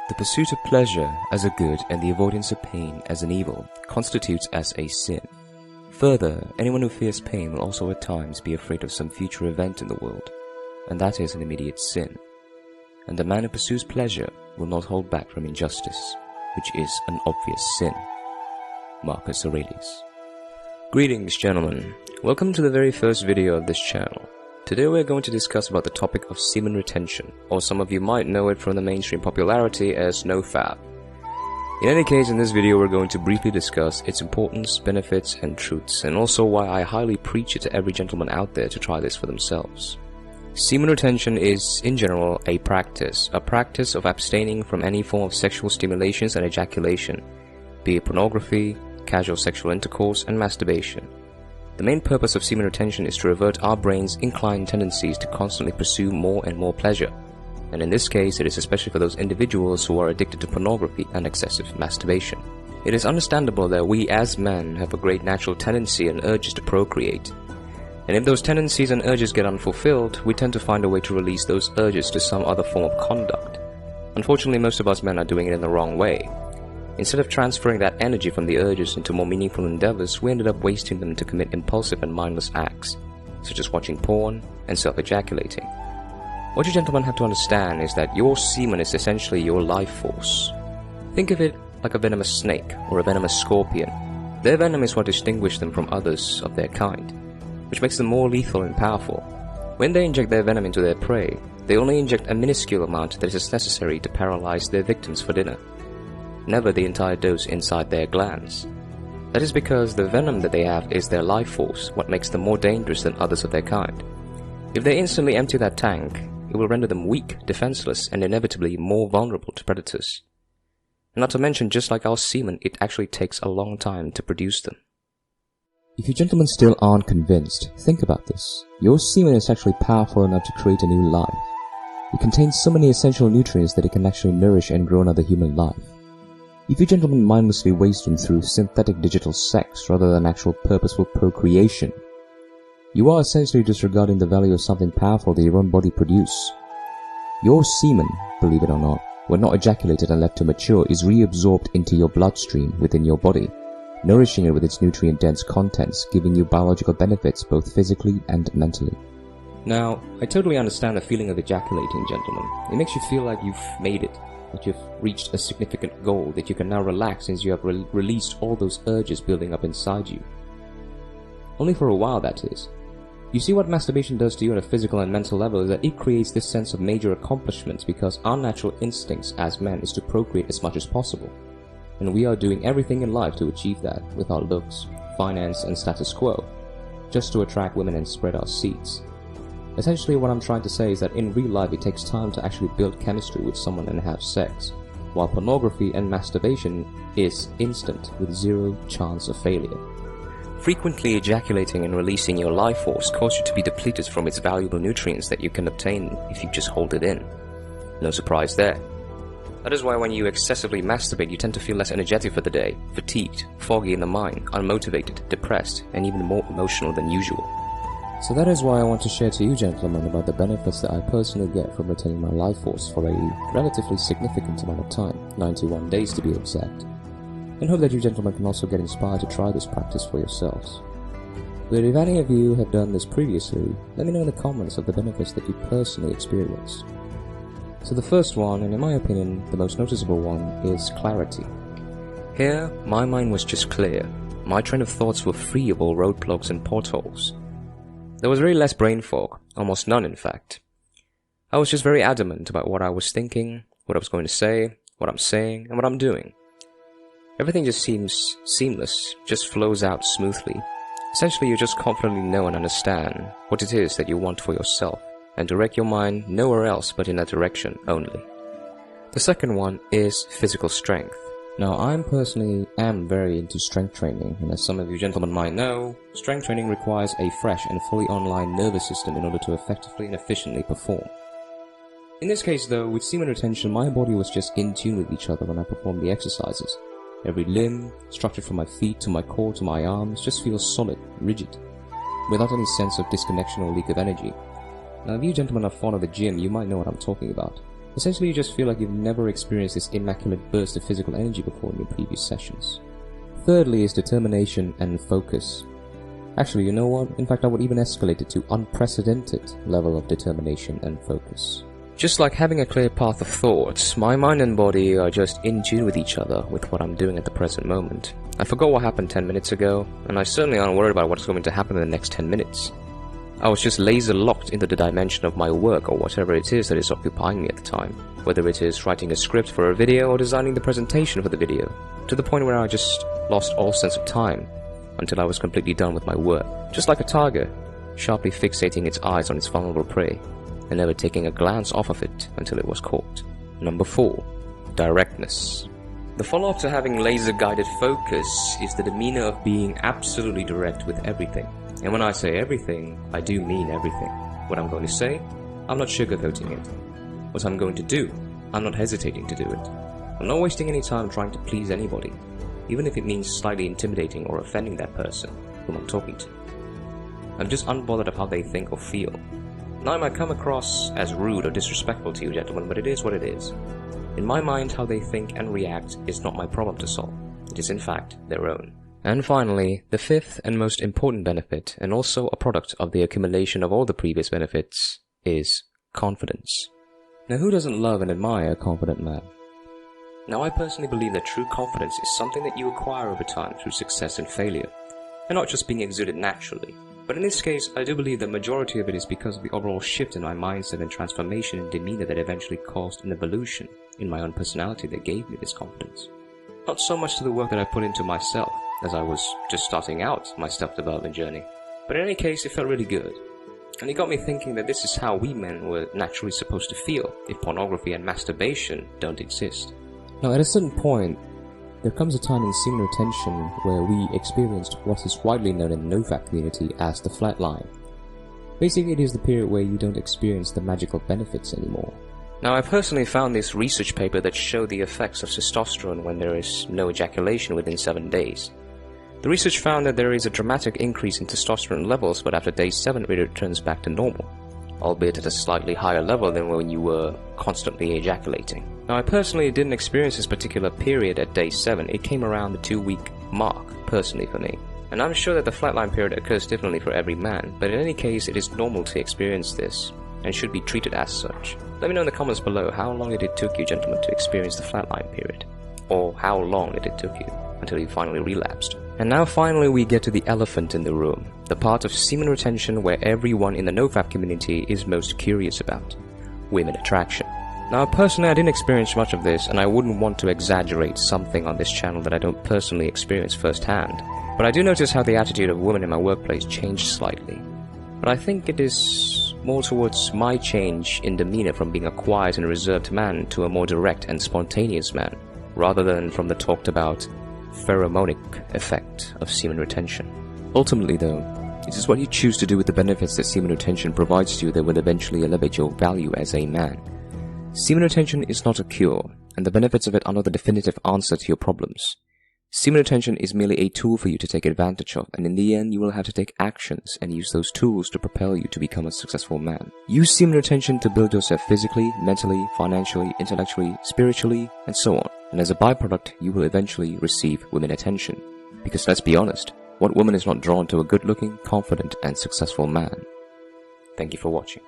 The pursuit of pleasure as a good and the avoidance of pain as an evil constitutes as a sin. Further, anyone who fears pain will also at times be afraid of some future event in the world, and that is an immediate sin. And the man who pursues pleasure will not hold back from injustice, which is an obvious sin. Marcus Aurelius. Greetings, gentlemen. Welcome to the very first video of this channel. Today we're going to discuss about the topic of semen retention, or some of you might know it from the mainstream popularity as NoFap. In any case, in this video we're going to briefly discuss its importance, benefits, and truths, and also why I highly preach it to every gentleman out there to try this for themselves. Semen retention is, in general, a practice of abstaining from any form of sexual stimulations and ejaculation, be it pornography, casual sexual intercourse, and masturbation. The main purpose of semen retention is to revert our brain's inclined tendencies to constantly pursue more and more pleasure, and in this case it is especially for those individuals who are addicted to pornography and excessive masturbation. It is understandable that we as men have a great natural tendency and urges to procreate, and if those tendencies and urges get unfulfilled, we tend to find a way to release those urges to some other form of conduct. Unfortunately, most of us men are doing it in the wrong way. Instead of transferring that energy from the urges into more meaningful endeavors, we ended up wasting them to commit impulsive and mindless acts, such as watching porn and self-ejaculating. What you gentlemen have to understand is that your semen is essentially your life force. Think of it like a venomous snake or a venomous scorpion. Their venom is what distinguishes them from others of their kind, which makes them more lethal and powerful. When they inject their venom into their prey, they only inject a minuscule amount that is necessary to paralyze their victims for dinner, never the entire dose inside their glands. That is because the venom that they have is their life force, what makes them more dangerous than others of their kind. If they instantly empty that tank, it will render them weak, defenseless, and inevitably more vulnerable to predators. And not to mention, just like our semen, it actually takes a long time to produce them. If you gentlemen still aren't convinced, think about this. Your semen is actually powerful enough to create a new life. It contains so many essential nutrients that it can actually nourish and grow another human life. If you gentlemen mindlessly waste them through synthetic digital sex rather than actual purposeful procreation, you are essentially disregarding the value of something powerful that your own body produces. Your semen, believe it or not, when not ejaculated and left to mature, is reabsorbed into your bloodstream within your body, nourishing it with its nutrient-dense contents, giving you biological benefits both physically and mentally. Now, I totally understand the feeling of ejaculating, gentlemen. It makes you feel like you've made it, that you've reached a significant goal, that you can now relax since you have released all those urges building up inside you. Only for a while, that is. You see, what masturbation does to you on a physical and mental level is that it creates this sense of major accomplishments, because our natural instincts as men is to procreate as much as possible. And we are doing everything in life to achieve that with our looks, finance, and status quo, just to attract women and spread our seeds. Essentially, what I'm trying to say is that in real life it takes time to actually build chemistry with someone and have sex, while pornography and masturbation is instant with zero chance of failure. Frequently ejaculating and releasing your life force causes you to be depleted from its valuable nutrients that you can obtain if you just hold it in. No surprise there. That is why when you excessively masturbate, you tend to feel less energetic for the day, fatigued, foggy in the mind, unmotivated, depressed, and even more emotional than usual. So that is why I want to share to you gentlemen about the benefits that I personally get from retaining my life force for a relatively significant amount of time, 91 days to be exact, and hope that you gentlemen can also get inspired to try this practice for yourselves. But if any of you have done this previously, let me know in the comments of the benefits that you personally experienced. So the first one, and in my opinion the most noticeable one, is clarity. Here, my mind was just clear. My train of thoughts were free of all roadblocks and potholes. There was very less brain fog, almost none in fact. I was just very adamant about what I was thinking, what I was going to say, what I'm saying, and what I'm doing. Everything just seems seamless, just flows out smoothly. Essentially, you just confidently know and understand what it is that you want for yourself, and direct your mind nowhere else but in that direction only. The second one is physical strength. Now, I personally am very into strength training, and as some of you gentlemen might know, strength training requires a fresh and fully online nervous system in order to effectively and efficiently perform. In this case though, with semen retention, my body was just in tune with each other when I performed the exercises. Every limb, structured from my feet to my core to my arms, just feels solid, rigid, without any sense of disconnection or leak of energy. Now, if you gentlemen are fond of the gym, you might know what I'm talking about. Essentially, you just feel like you've never experienced this immaculate burst of physical energy before in your previous sessions. Thirdly is determination and focus. Actually, you know what? In fact, I would even escalate it to unprecedented level of determination and focus. Just like having a clear path of thoughts, my mind and body are just in tune with each other with what I'm doing at the present moment. I forgot what happened 10 minutes ago, and I certainly aren't worried about what's going to happen in the next 10 minutes. I was just laser locked into the dimension of my work or whatever it is that is occupying me at the time, whether it is writing a script for a video or designing the presentation for the video, to the point where I just lost all sense of time until I was completely done with my work, just like a tiger, sharply fixating its eyes on its vulnerable prey, and never taking a glance off of it until it was caught. Number 4. Directness. The follow-up to having laser-guided focus is the demeanor of being absolutely direct with everything. And when I say everything, I do mean everything. What I'm going to say, I'm not sugarcoating it. What I'm going to do, I'm not hesitating to do it. I'm not wasting any time trying to please anybody, even if it means slightly intimidating or offending that person whom I'm talking to. I'm just unbothered of how they think or feel. Now, I might come across as rude or disrespectful to you gentlemen, but it is what it is. In my mind, how they think and react is not my problem to solve. It is in fact their own. And finally, the fifth and most important benefit, and also a product of the accumulation of all the previous benefits, is confidence. Now, who doesn't love and admire a confident man? Now, I personally believe that true confidence is something that you acquire over time through success and failure, and not just being exuded naturally. But in this case, I do believe the majority of it is because of the overall shift in my mindset and transformation in demeanor that eventually caused an evolution in my own personality that gave me this confidence. Not so much to the work that I put into myself, as I was just starting out my self-development journey, but in any case, it felt really good. And it got me thinking that this is how we men were naturally supposed to feel if pornography and masturbation don't exist. Now, at a certain point, there comes a time in semen retention where we experienced what is widely known in the NoFap community as the flatline. Basically, it is the period where you don't experience the magical benefits anymore. Now, I personally found this research paper that showed the effects of testosterone when there is no ejaculation within 7 days. The research found that there is a dramatic increase in testosterone levels, but after day 7 it returns back to normal, albeit at a slightly higher level than when you were constantly ejaculating. Now, I personally didn't experience this particular period at day 7, it came around the 2-week mark, personally for me. And I'm sure that the flatline period occurs differently for every man, but in any case it is normal to experience this, and should be treated as such. Let me know in the comments below how long it took you gentlemen to experience the flatline period, or how long it took you until you finally relapsed. And now finally we get to the elephant in the room, the part of semen retention where everyone in the NoFap community is most curious about: women attraction. Now, personally, I didn't experience much of this, and I wouldn't want to exaggerate something on this channel that I don't personally experience firsthand. But I do notice how the attitude of women in my workplace changed slightly. But I think it is more towards my change in demeanor from being a quiet and reserved man to a more direct and spontaneous man, rather than from the talked about pheromonic effect of semen retention. Ultimately though, it is what you choose to do with the benefits that semen retention provides to you that will eventually elevate your value as a man. Semen retention is not a cure, and the benefits of it are not the definitive answer to your problems. Semen retention is merely a tool for you to take advantage of, and in the end you will have to take actions and use those tools to propel you to become a successful man. Use semen retention to build yourself physically, mentally, financially, intellectually, spiritually, and so on. And as a byproduct, you will eventually receive women attention. Because let's be honest, what woman is not drawn to a good-looking, confident, and successful man? Thank you for watching.